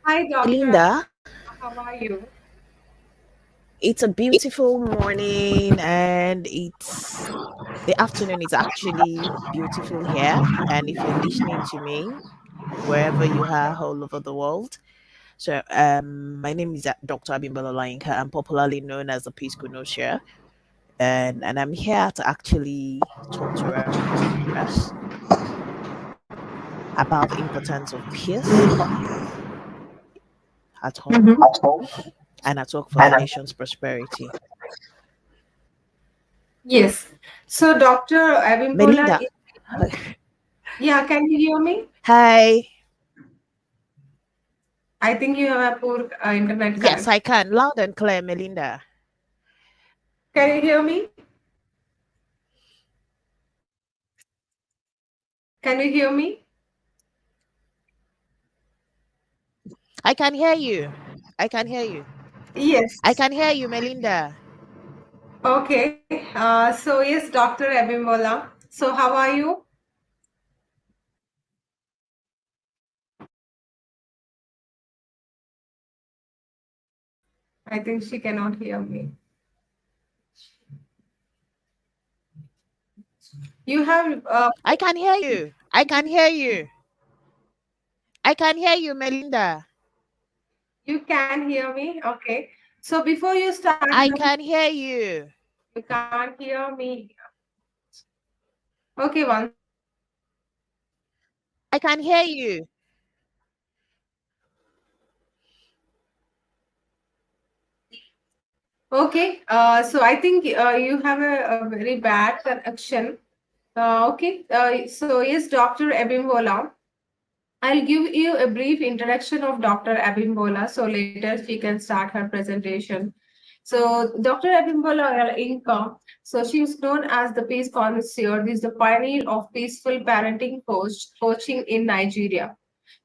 Hi, Doctor. Linda, How are you? it's a beautiful morning and it's the afternoon is actually beautiful here. And if you're listening to me, wherever you are all over the world, my name is Dr. Abimbola Lainka. I'm popularly known as the Peace Share, and I'm here to actually talk to us about the importance of peace at home Mm-hmm. and at work for the nation's prosperity. Yes. So, Doctor Abimbola, Melinda, yeah, can you hear me? hi. I think you have a poor internet Yes, connection. I can. Loud and clear, Melinda. Can you hear me? Can you hear me? I can hear you. I can hear you. I Yes. can hear you, Melinda. Okay. So yes, Doctor Abimbola. So, how are you? I think she cannot hear me. You have I can hear you. I can hear you. I can hear you, Melinda. you can hear me. Okay. So before you start, I can hear you. you can't hear me. Okay, one second. I can hear you. Okay, so I think you have a very bad connection. So yes, Dr. Abimbola. I'll give you a brief introduction of Dr. Abimbola. So later she can start her presentation. So Dr. Abimbola Inca, so she is known as the Peace Connoisseur. This is the pioneer of peaceful parenting coaching in Nigeria.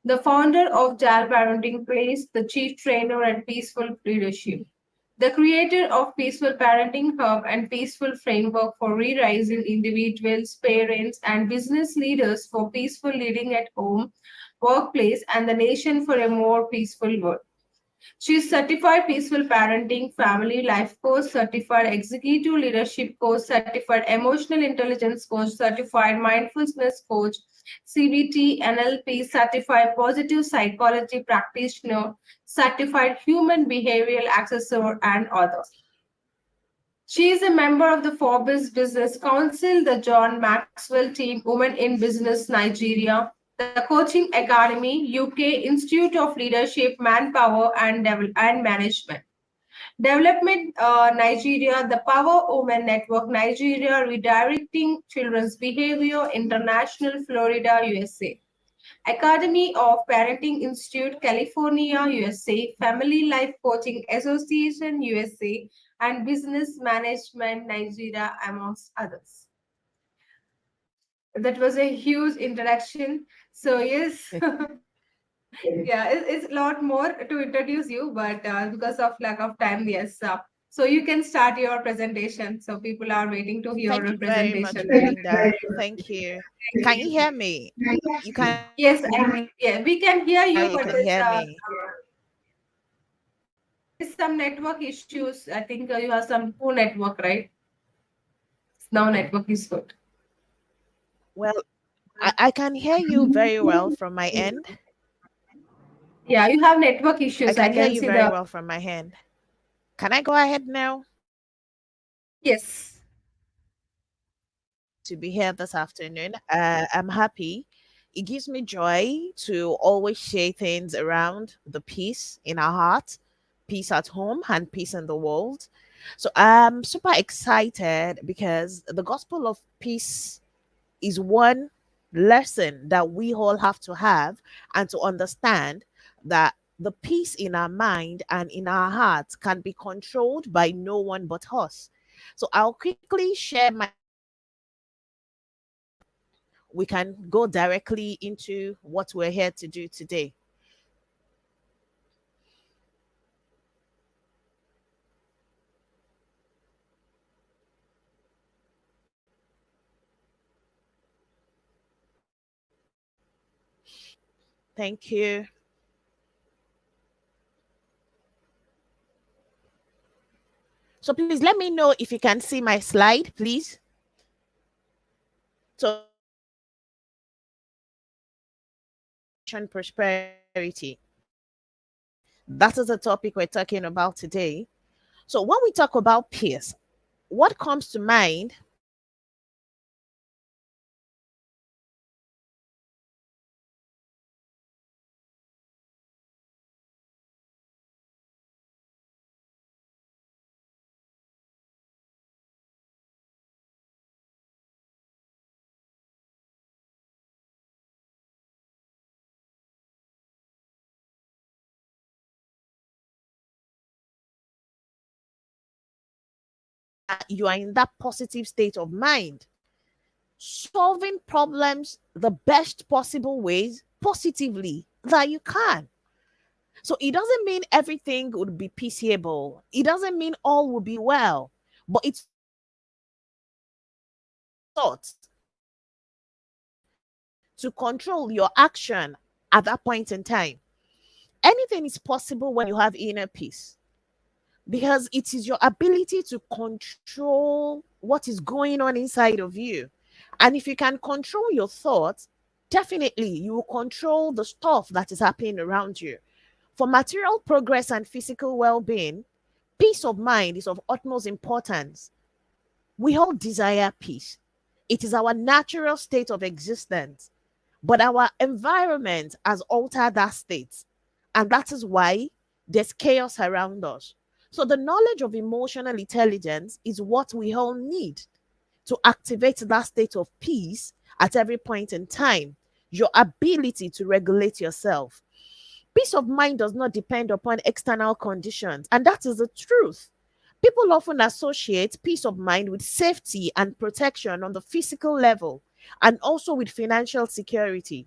The founder of JAL Parenting Place, the chief trainer at Peaceful Leadership, the creator of Peaceful Parenting Hub and Peaceful Framework for Re-Rising Individuals, Parents, and Business Leaders for Peaceful Leading at Home, Workplace, and the Nation for a More Peaceful World. She is certified peaceful parenting, family life coach, certified executive leadership coach, certified emotional intelligence coach, certified mindfulness coach, CBT, NLP, certified positive psychology practitioner, certified human behavioral assessor, and others. She is a member of the Forbes Business Council, the John Maxwell Team Women in Business Nigeria, the Coaching Academy, UK Institute of Leadership, Manpower and Management. Development Nigeria, the Power Women Network Nigeria, Redirecting Children's Behavior, International, Florida, USA. Academy of Parenting Institute, California, USA, Family Life Coaching Association, USA, and Business Management Nigeria, amongst others. That was a huge introduction. So, yes, yeah, it's a lot more to introduce you, but because of lack of time, yes. So, you can start your presentation. So, people are waiting to hear Thank your you very much, presentation. Melinda. Thank you. Can you hear me? You can Yes, yeah, we can hear now you, you but can hear me. there is some network issues. I think you have some poor network, right? Now network is good. Well, I can hear you very well from my end. Yeah, you have network I issues. I can hear can you see very the well from my end. Can I go ahead now yes. to be here this afternoon? I'm happy. It gives me joy to always share things around the peace in our heart, peace at home, and peace in the world. So I'm super excited because the gospel of peace is one lesson that we all have to have and to understand that the peace in our mind and in our hearts can be controlled by no one but us. So I'll quickly share my we can go directly into what we're here to do today. Thank you. So please let me know if you can see my slide, please. So prosperity. That is the topic we're talking about today. So when we talk about peace, what comes to mind you are in that positive state of mind, solving problems the best possible ways positively that you can. So it doesn't mean everything would be peaceable. It doesn't mean all will be well, but it's thought to control your action at that point in time. Anything is possible when you have inner peace, because it is your ability to control what is going on inside of you. And if you can control your thoughts, definitely you will control the stuff that is happening around you. For material progress and physical well being, peace of mind is of utmost importance. We all desire peace, it is our natural state of existence. But our environment has altered that state. And that is why there's chaos around us. So, the knowledge of emotional intelligence is what we all need to activate that state of peace at every point in time. Your ability to regulate yourself. Peace of mind does not depend upon external conditions. And that is the truth. People often associate peace of mind with safety and protection on the physical level and also with financial security.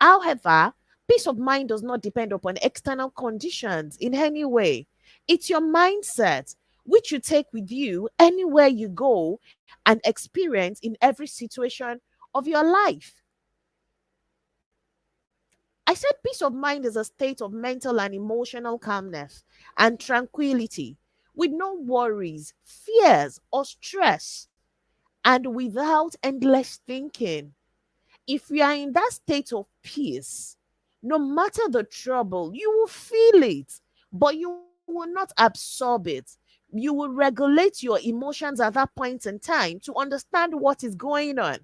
However, peace of mind does not depend upon external conditions in any way. It's your mindset, which you take with you anywhere you go and experience in every situation of your life. I said peace of mind is a state of mental and emotional calmness and tranquility with no worries, fears, or stress, and without endless thinking. If you are in that state of peace, no matter the trouble, you will feel it, but you will not absorb it. You will regulate your emotions at that point in time to understand what is going on,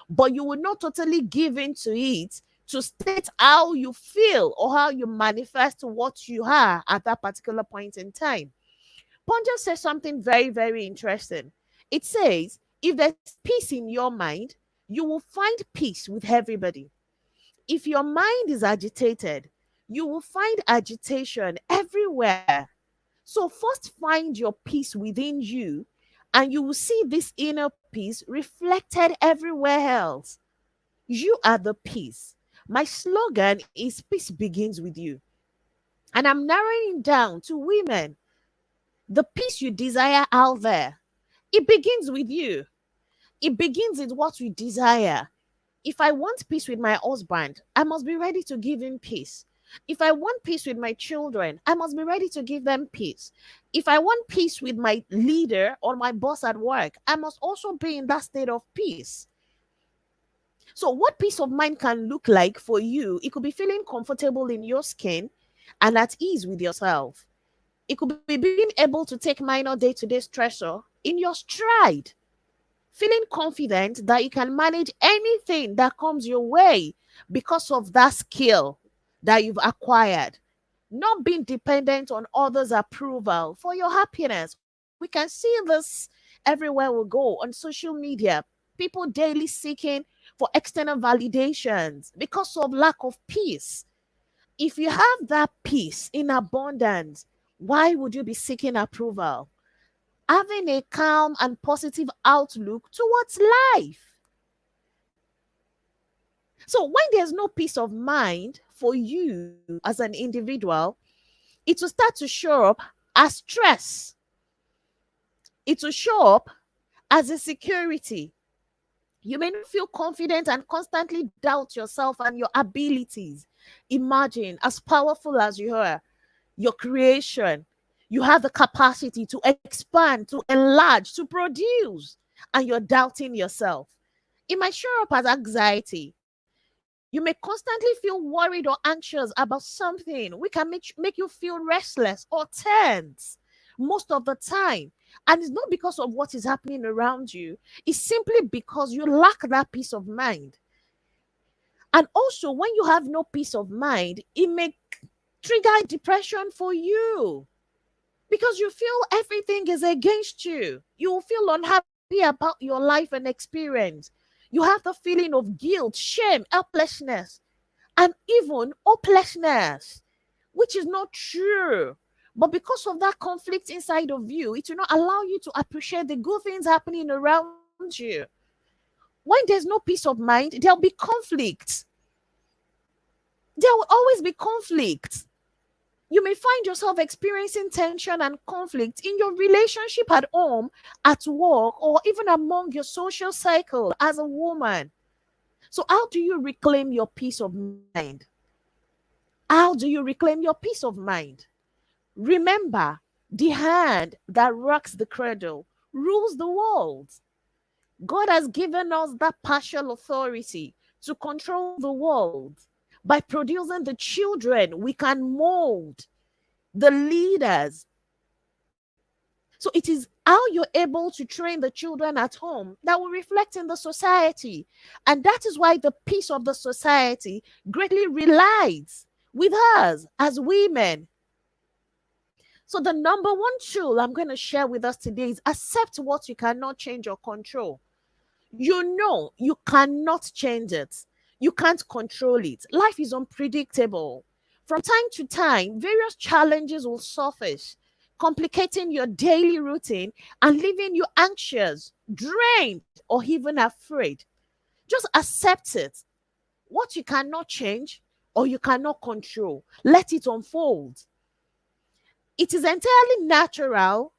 but you will not totally give in to it to state how you feel or how you manifest what you are at that particular point in time. Ponja says something very, very interesting. It says, if there's peace in your mind, you will find peace with everybody. If your mind is agitated, you will find agitation everywhere. So, first find your peace within you, and you will see this inner peace reflected everywhere else. You are the peace. My slogan is peace begins with you. And I'm narrowing down to women. The peace you desire out there, it begins with you. It begins with what we desire. If I want peace with my husband, I must be ready to give him peace. If I want peace with my children, I must be ready to give them peace. If I want peace with my leader or my boss at work, I must also be in that state of peace. So, what peace of mind can look like for you, it could be feeling comfortable in your skin and at ease with yourself. It could be being able to take minor day-to-day stressor in your stride, feeling confident that you can manage anything that comes your way because of that skill that you've acquired, not being dependent on others' approval for your happiness. We can see this everywhere we go on social media. People daily seeking for external validations because of lack of peace. If you have that peace in abundance, why would you be seeking approval? Having a calm and positive outlook towards life. So, when there's no peace of mind for you as an individual, it will start to show up as stress, it will show up as insecurity. You may not feel confident and constantly doubt yourself and your abilities. Imagine, as powerful as you are, your creation, You have the capacity to expand, to enlarge, to produce, and you're doubting yourself. It might show up as anxiety. You may constantly feel worried or anxious about something. We can make you feel restless or tense most of the time. And it's not because of what is happening around you, it's simply because you lack that peace of mind. And also, when you have no peace of mind, it may trigger depression for you because you feel everything is against you. You will feel unhappy about your life and experience. You have the feeling of guilt, shame, helplessness, and even hopelessness, which is not true. But because of that conflict inside of you, it will not allow you to appreciate the good things happening around you. When there's no peace of mind, there'll be conflict. There will always be conflict. You may find yourself experiencing tension and conflict in your relationship at home, at work, or even among your social cycle as a woman. So, how do you reclaim your peace of mind? How do you reclaim your peace of mind? Remember, the hand that rocks the cradle rules the world. God has given us that partial authority to control the world. By producing the children, we can mold the leaders. So it is how you're able to train the children at home that will reflect in the society. And that is why the peace of the society greatly relies with us as women. So the number one tool I'm going to share with us today is accept what you cannot change or control. You know you cannot change it. You can't control it. Life is unpredictable. From time to time, various challenges will surface, complicating your daily routine and leaving you anxious, drained, or even afraid. Just accept it. What you cannot change or you cannot control, let it unfold. It is entirely natural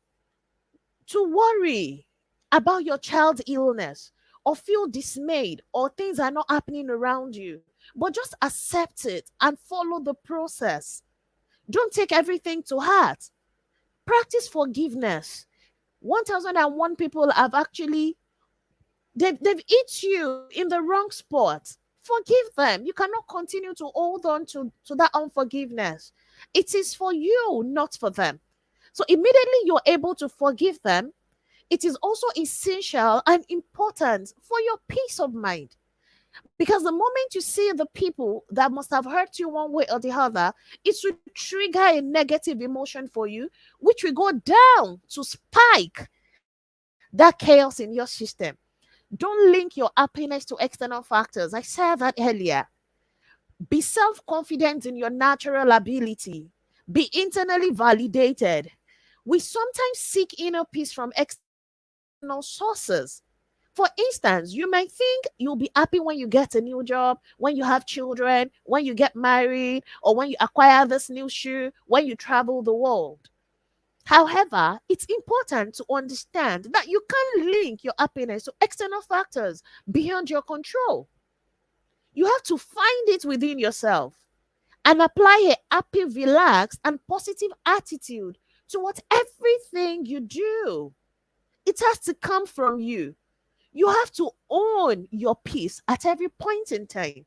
to worry about your child's illness or feel dismayed or things are not happening around you. But just accept it and follow the process. Don't take everything to heart. Practice forgiveness. 1001 people have actually they've hit you in the wrong spot. Forgive them. You cannot continue to hold on to that unforgiveness. It is for you, not for them. So immediately you're able to forgive them, it is also essential and important for your peace of mind. Because the moment you see the people that must have hurt you one way or the other, it should trigger a negative emotion for you, which will go down to spike that chaos in your system. Don't link your happiness to external factors. I said that earlier. Be self confident in your natural ability, be internally validated. We sometimes seek inner peace from external sources. For instance, you might think you'll be happy when you get a new job, when you have children, when you get married, or when you acquire this new shoe, when you travel the world. However, it's important to understand that you can't link your happiness to external factors beyond your control. You have to find it within yourself and apply a happy, relaxed, and positive attitude towards everything you do. It has to come from you. You have to own your peace at every point in time.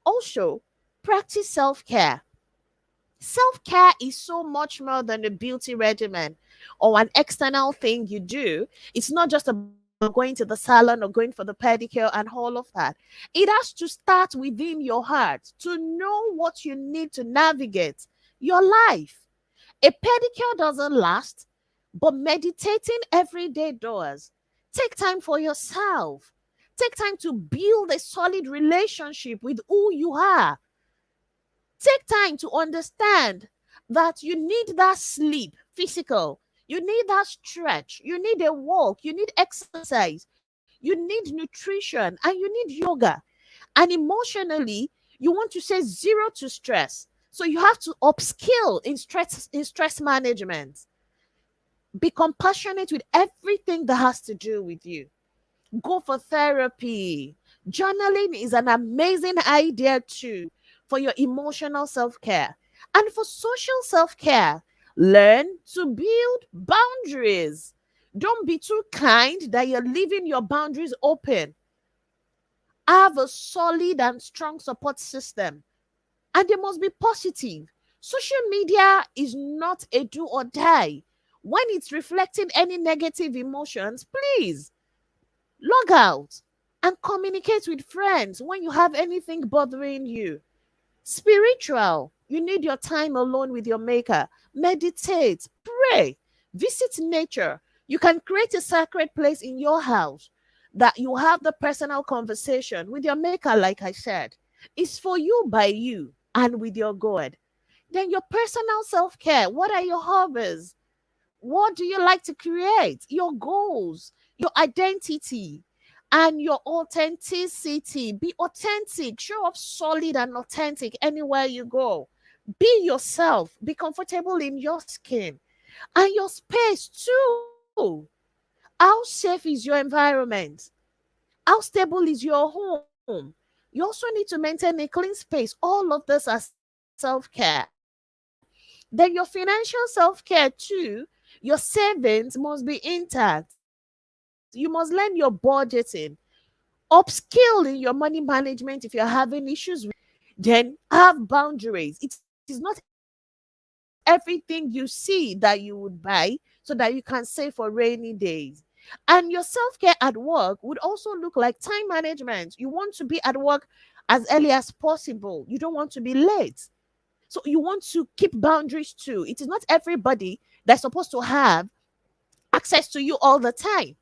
Also, practice self care. Self care is so much more than a beauty regimen or an external thing you do. It's not just about going to the salon or going for the pedicure and all of that. It has to start within your heart to know what you need to navigate your life. A pedicure doesn't last, but meditating every day does. Take time for yourself. Take time to build a solid relationship with who you are. Take time to understand that you need that sleep, physical. You need that stretch. You need a walk. You need exercise. You need nutrition and you need yoga. And emotionally, you want to say zero to stress. So you have to upskill in stress management. Be compassionate with everything that has to do with you. Go for therapy. Journaling is an amazing idea too for your emotional self care. And for social self care, Learn to build boundaries. Don't be too kind that you're leaving your boundaries open. Have a solid and strong support system, and they must be positive. Social media is not a do or die. When it's reflecting any negative emotions, please log out and communicate with friends when you have anything bothering you. Spiritual, you need your time alone with your maker. Meditate, pray, visit nature. You can create a sacred place in your house that you have the personal conversation with your maker, like I said. It's for you by you and with your God. Then your personal self care. What are your hobbies? What do you like to create? Your goals, your identity, and your authenticity. Be authentic. Show up solid and authentic anywhere you go. Be yourself. Be comfortable in your skin and your space too. How safe is your environment? How stable is your home? You also need to maintain a clean space. All of this are self care. Then your financial self care too. Your savings must be intact. You must learn your budgeting. Upskill in your money management if you're having issues with it. Then have boundaries. It is not everything you see that you would buy so that you can save for rainy days. And your self care at work would also look like time management. You want to be at work as early as possible, you don't want to be late. So you want to keep boundaries too. It is not everybody that's supposed to have access to you all the time.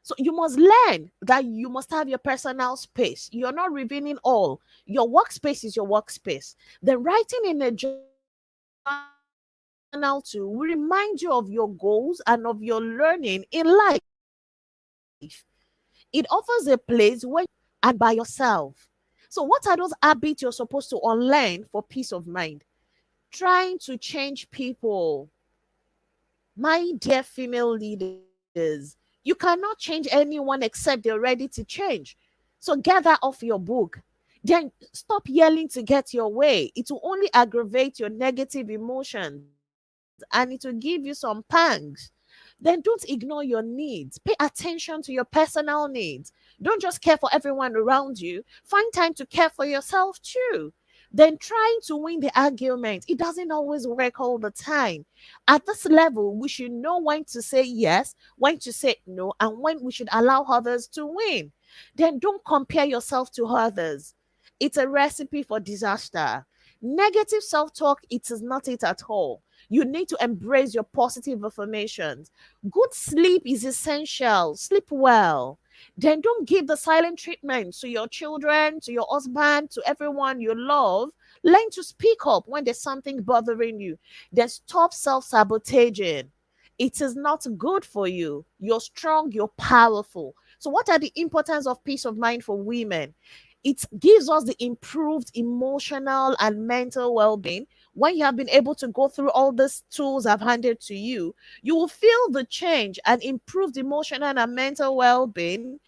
So you must learn that you must have your personal space. You're not revealing all. Your workspace is your workspace. The writing in a journal too will remind you of your goals and of your learning in life. It offers a place where you can reflect and be yourself. So, what are those habits you're supposed to unlearn for peace of mind? Trying to change people. My dear female leaders, you cannot change anyone except they're ready to change. So get that off your book. Then stop yelling to get your way. It will only aggravate your negative emotions and it will give you some pangs. Then don't ignore your needs. Pay attention to your personal needs. Don't just care for everyone around you. Find time to care for yourself too. Then trying to win the argument, it doesn't always work all the time. At this level, we should know when to say yes, when to say no, and when we should allow others to win. Then don't compare yourself to others. It's a recipe for disaster. Negative self talk, it is not it at all. You need to embrace your positive affirmations. Good sleep is essential. Sleep well. Then don't give the silent treatment to your children, to your husband, to everyone you love. Learn to speak up when there's something bothering you. Then stop self sabotaging. It is not good for you. You're strong, you're powerful. So, what are the importance of peace of mind for women? It gives us the improved emotional and mental well being. When you have been able to go through all these tools I've handed to you will feel the change and improved emotional and mental well being.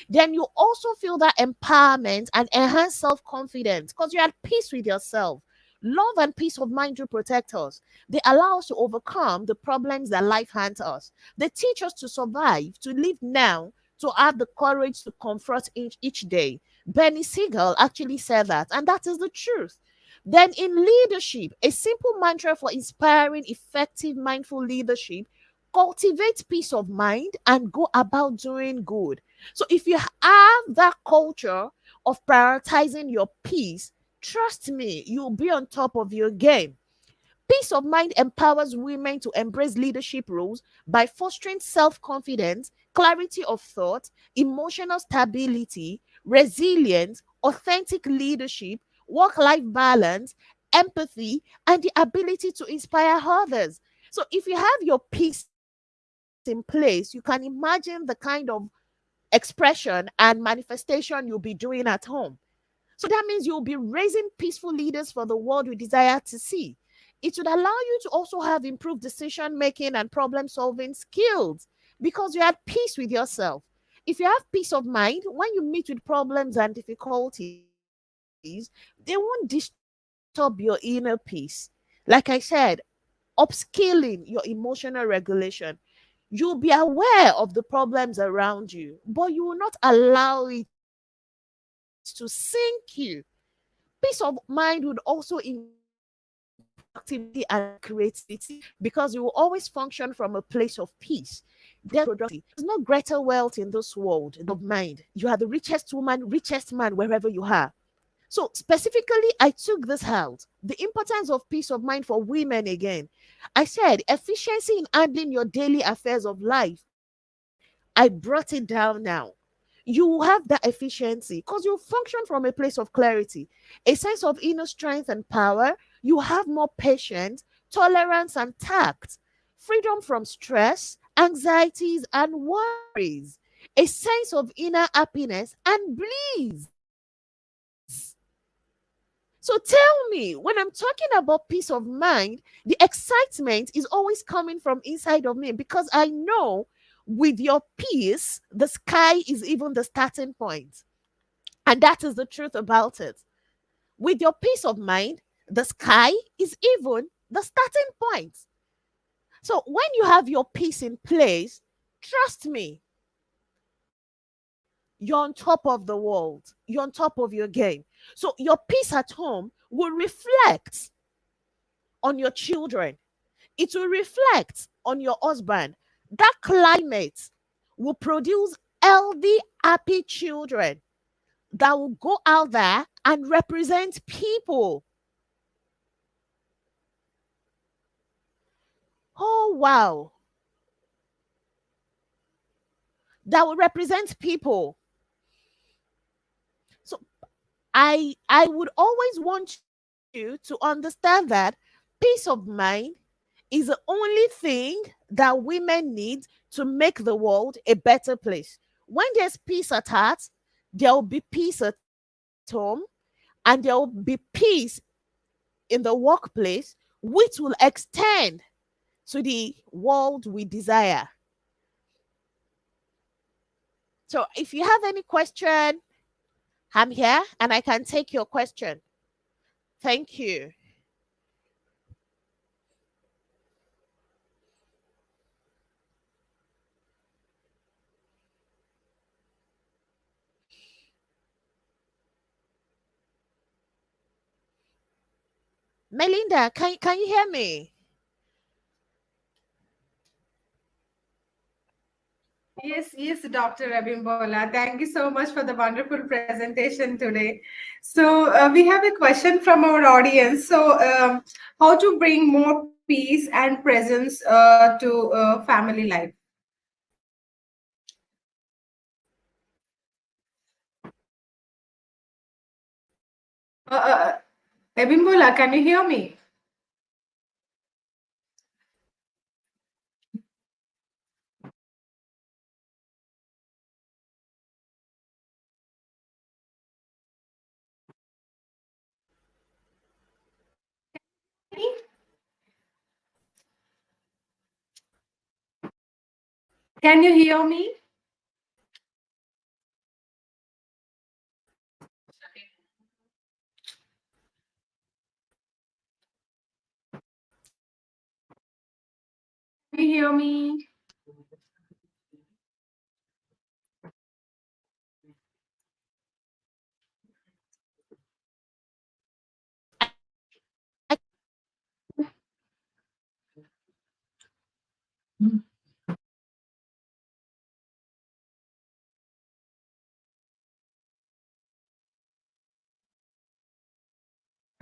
Then you also feel that empowerment and enhanced self confidence because you're at peace with yourself. Love and peace of mind do protect us. They allow us to overcome the problems that life hands us. They teach us to survive, to live now, to have the courage to confront each day. Benny Siegel actually said that, and that is the truth. Then, in leadership, a simple mantra for inspiring effective mindful leadership: cultivate peace of mind and go about doing good. So, if you have that culture of prioritizing your peace, trust me, you'll be on top of your game. Peace of mind empowers women to embrace leadership roles by fostering self confidence, clarity of thought, emotional stability, resilience, authentic leadership, work life balance, empathy, and the ability to inspire others. So, if you have your peace in place, you can imagine the kind of expression and manifestation you'll be doing at home. So that means you'll be raising peaceful leaders for the world we desire to see. It would allow you to also have improved decision making and problem solving skills because you're at peace with yourself. If you have peace of mind, when you meet with problems and difficulties, they won't disturb your inner peace. Like I said, upscaling your emotional regulation. You'll be aware of the problems around you, but you will not allow it to sink you. Peace of mind would also increase productivity and creativity because you will always function from a place of peace. There's no greater wealth in this world than the peace of mind. You are the richest woman, richest man, wherever you are. So, specifically, I took this out the importance of peace of mind for women again. I said efficiency in handling your daily affairs of life. I brought it down now. You have that efficiency because you function from a place of clarity, a sense of inner strength and power. You have more patience, tolerance, and tact, freedom from stress, anxieties, and worries, a sense of inner happiness and bliss. So tell me, when I'm talking about peace of mind, the excitement is always coming from inside of me because I know with your peace, the sky is even the starting point. And that is the truth about it. With your peace of mind, the sky is even the starting point. So when you have your peace in place, trust me, you're on top of the world. You're on top of your game. So your peace at home will reflect on your children. It will reflect on your husband. That climate will produce healthy, happy children that will go out there and represent people. Oh, wow. That will represent people. So I would always want you to understand that peace of mind is the only thing that women need to make the world a better place. When there's peace at heart, there will be peace at home, and there will be peace in the workplace, which will extend to the world we desire. So if you have any question, I'm here and I can take your question. Thank you. Melinda, can you hear me? Yes, Dr. Abimbola. Thank you so much for the wonderful presentation today. So, we have a question from our audience. So, how to bring more peace and presence to family life? Abimbola, can you hear me? Can you hear me? Can you hear me? I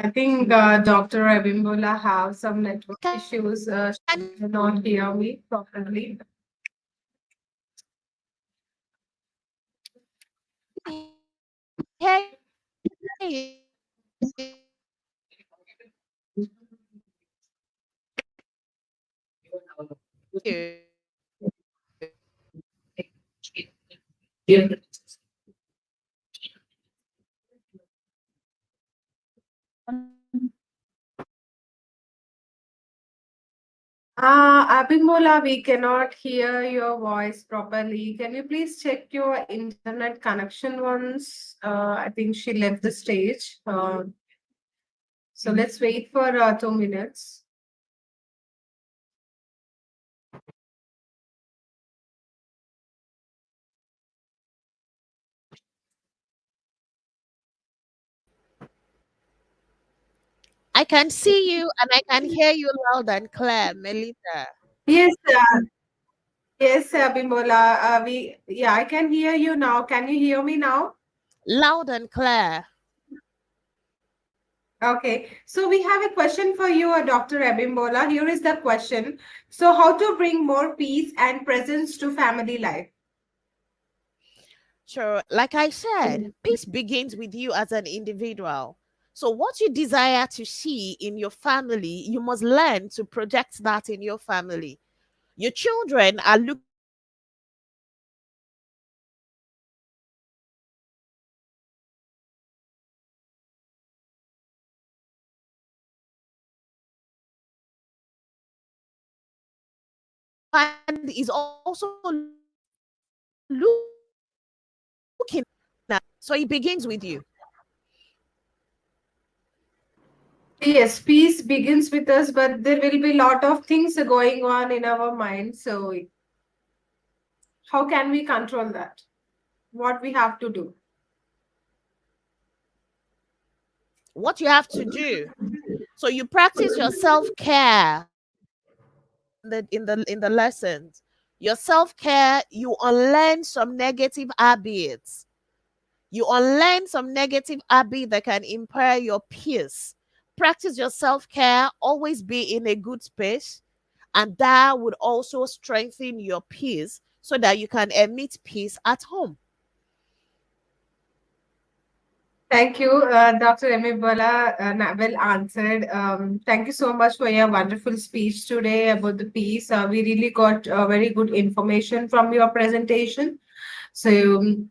I think Dr. Abimbola have some network issues. She can cannot hear me properly. hear you. Abimbola, we cannot hear your voice properly. Can you please check your internet connection once? I think she left the stage. So let's wait for 2 minutes. I can see you and I can hear you loud and clear, Melita. Yes, yes, Bimbola. Yeah, I can hear you now. Can you hear me now? Loud and clear. Okay, so we have a question for you, Dr. Abimbola. Here is the question. So, how to bring more peace and presence to family life? Sure, like I said, peace begins with you as an individual. So, what you desire to see in your family, you must learn to project that in your family. Your children are looking at you and expecting you to be peaceful. So, what you have to do is to project that peace in your family. So, your husband is also looking at you so it begins with you. Yes, peace begins with us, but there will be a lot of things going on in our mind. So, how can we control that? What we have to do? What you have to do, so you practice your self-care in the lessons. Your self-care, you unlearn some negative habits. You unlearn some negative habit that can impair your peace. Practice your self-care, always be in a good space, and that would also strengthen your peace so that you can emit peace at home. Thank you, Dr. Emibola. Well answered. Thank you so much for your wonderful speech today about the peace. We really got very good information from your presentation. So,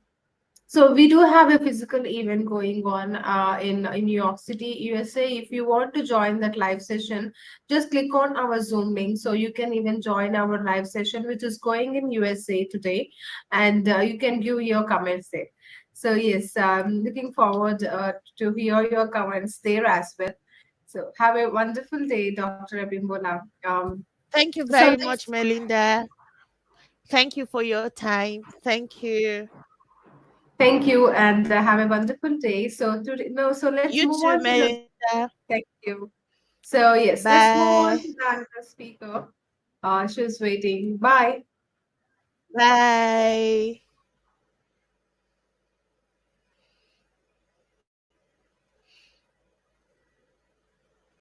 so we do have a physical event going on in New York City, USA. If you want to join that live session, just click on our Zoom link. So you can even join our live session, which is going in USA today, and you can give your comments there. So yes, I'm looking forward to hear your comments there as well. So have a wonderful day, Dr. Abimbola. Thank you So very much, Melinda. Thank you for your time. Thank you. thank you, and have a wonderful day. So to no, so let's You move too, on to the Melinda. thank you. So yes, let's move on Bye. to the another speaker. She's waiting. Bye. Bye.